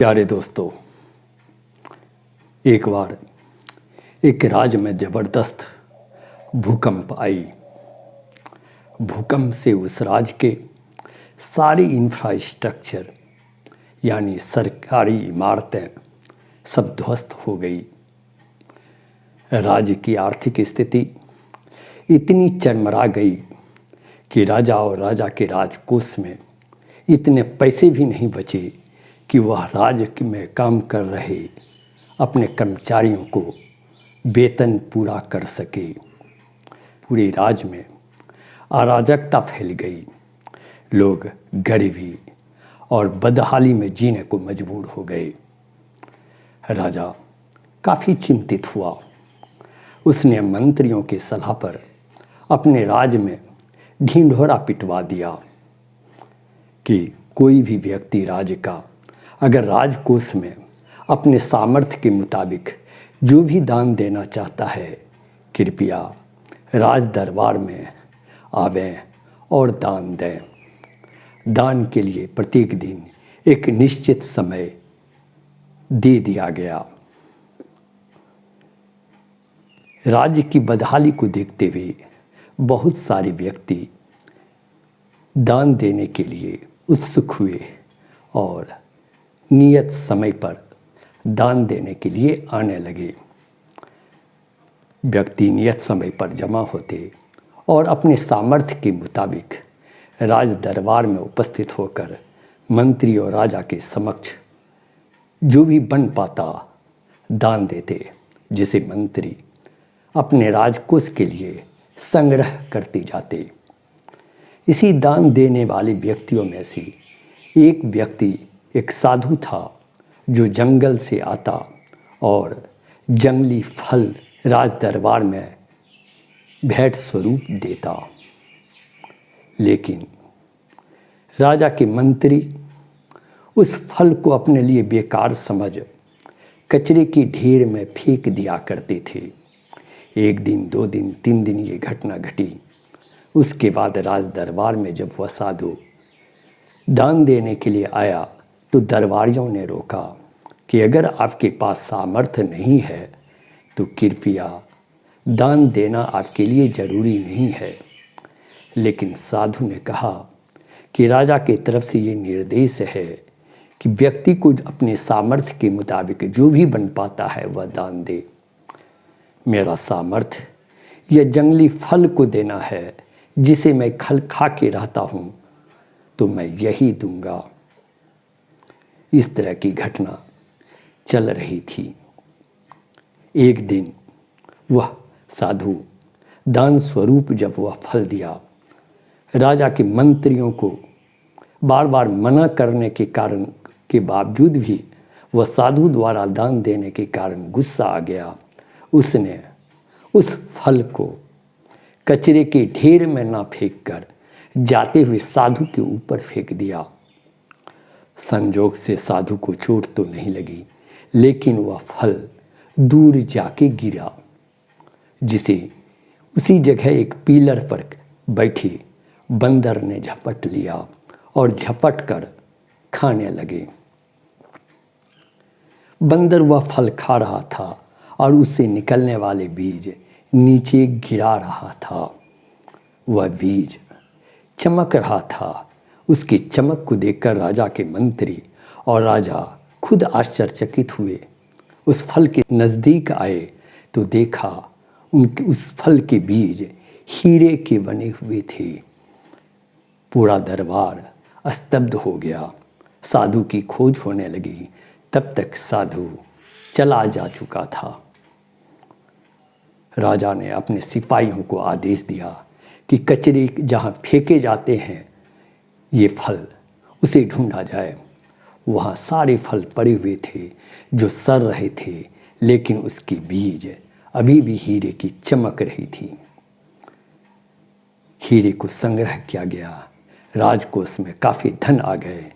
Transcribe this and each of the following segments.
प्यारे दोस्तों, एक बार एक राज्य में ज़बरदस्त भूकंप आई। भूकंप से उस राज्य के सारी इंफ्रास्ट्रक्चर यानी सरकारी इमारतें सब ध्वस्त हो गई। राज्य की आर्थिक स्थिति इतनी चरमरा गई कि राजा और राजा के राजकोष में इतने पैसे भी नहीं बचे कि वह राज्य में काम कर रहे अपने कर्मचारियों को वेतन पूरा कर सके। पूरे राज्य में अराजकता फैल गई। लोग गरीबी और बदहाली में जीने को मजबूर हो गए। राजा काफ़ी चिंतित हुआ। उसने मंत्रियों की सलाह पर अपने राज्य में ढिंढोरा पिटवा दिया कि कोई भी व्यक्ति राज्य का अगर राजकोष में अपने सामर्थ्य के मुताबिक जो भी दान देना चाहता है, कृपया राज दरबार में आवें और दान दें। दान के लिए प्रत्येक दिन एक निश्चित समय दे दिया गया। राज्य की बदहाली को देखते हुए बहुत सारे व्यक्ति दान देने के लिए उत्सुक हुए और नियत समय पर दान देने के लिए आने लगे। व्यक्ति नियत समय पर जमा होते और अपने सामर्थ्य के मुताबिक राज दरबार में उपस्थित होकर मंत्री और राजा के समक्ष जो भी बन पाता दान देते, जिसे मंत्री अपने राजकोष के लिए संग्रह करते जाते। इसी दान देने वाले व्यक्तियों में से एक व्यक्ति एक साधु था जो जंगल से आता और जंगली फल राज दरबार में भेंट स्वरूप देता। लेकिन राजा के मंत्री उस फल को अपने लिए बेकार समझ कचरे की ढेर में फेंक दिया करते थे। एक दिन, 2 दिन, 3 दिन ये घटना घटी। उसके बाद राज दरबार में जब वह साधु दान देने के लिए आया तो दरबारियों ने रोका कि अगर आपके पास सामर्थ्य नहीं है तो कृपया दान देना आपके लिए ज़रूरी नहीं है। लेकिन साधु ने कहा कि राजा की तरफ से ये निर्देश है कि व्यक्ति को अपने सामर्थ्य के मुताबिक जो भी बन पाता है वह दान दे। मेरा सामर्थ्य यह जंगली फल को देना है जिसे मैं खा के रहता हूँ, तो मैं यही दूंगा। इस तरह की घटना चल रही थी। एक दिन वह साधु दान स्वरूप जब वह फल दिया, राजा के मंत्रियों को बार बार मना करने के कारण के बावजूद भी वह साधु द्वारा दान देने के कारण गुस्सा आ गया। उसने उस फल को कचरे के ढेर में ना फेंक कर जाते हुए साधु के ऊपर फेंक दिया। संजोग से साधु को चोट तो नहीं लगी, लेकिन वह फल दूर जाके गिरा, जिसे उसी जगह एक पीलर पर बैठे बंदर ने झपट लिया और झपट कर खाने लगे। बंदर वह फल खा रहा था और उससे निकलने वाले बीज नीचे गिरा रहा था। वह बीज चमक रहा था। उसकी चमक को देखकर राजा के मंत्री और राजा खुद आश्चर्यचकित हुए। उस फल के नज़दीक आए तो देखा उनके उस फल के बीज हीरे के बने हुए थे। पूरा दरबार स्तब्ध हो गया। साधु की खोज होने लगी। तब तक साधु चला जा चुका था। राजा ने अपने सिपाहियों को आदेश दिया कि कचरे जहाँ फेंके जाते हैं ये फल, उसे ढूंढा जाए। वहाँ सारे फल पड़े हुए थे जो सड़ रहे थे, लेकिन उसकी बीज अभी भी हीरे की चमक रही थी। हीरे को संग्रह किया गया। राजकोष में काफ़ी धन आ गए।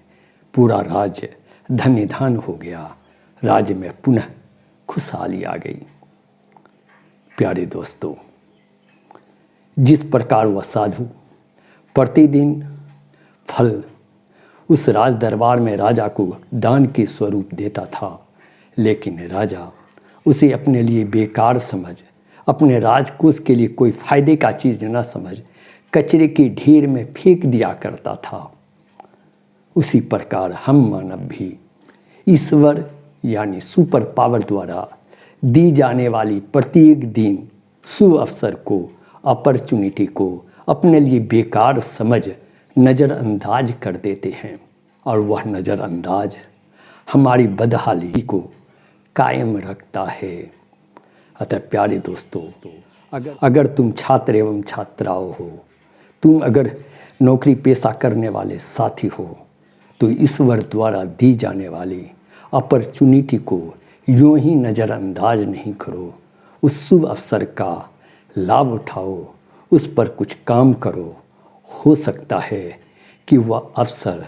पूरा राज्य धन्य धान हो गया। राज्य में पुनः खुशहाली आ गई। प्यारे दोस्तों, जिस प्रकार वह साधु प्रतिदिन फल उस राज दरबार में राजा को दान के स्वरूप देता था, लेकिन राजा उसे अपने लिए बेकार समझ, अपने राजकोष के लिए कोई फायदे का चीज़ न समझ कचरे के ढेर में फेंक दिया करता था। उसी प्रकार हम मानव भी ईश्वर यानी सुपर पावर द्वारा दी जाने वाली प्रत्येक दिन शुभ अवसर को, अपॉर्चुनिटी को अपने लिए बेकार समझ नज़रअंदाज कर देते हैं, और वह नज़रअंदाज हमारी बदहाली को कायम रखता है। अतः प्यारे दोस्तों, अगर तुम छात्र एवं छात्राओं हो, तुम अगर नौकरी पेशा करने वाले साथी हो, तो ईश्वर द्वारा दी जाने वाली अपॉर्चुनिटी को यूं ही नज़रअंदाज नहीं करो। उस शुभ अवसर का लाभ उठाओ, उस पर कुछ काम करो। हो सकता है कि वह अवसर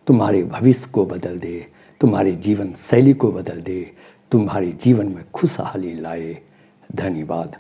तुम्हारे भविष्य को बदल दे, तुम्हारे जीवन शैली को बदल दे, तुम्हारे जीवन में खुशहाली लाए। धन्यवाद।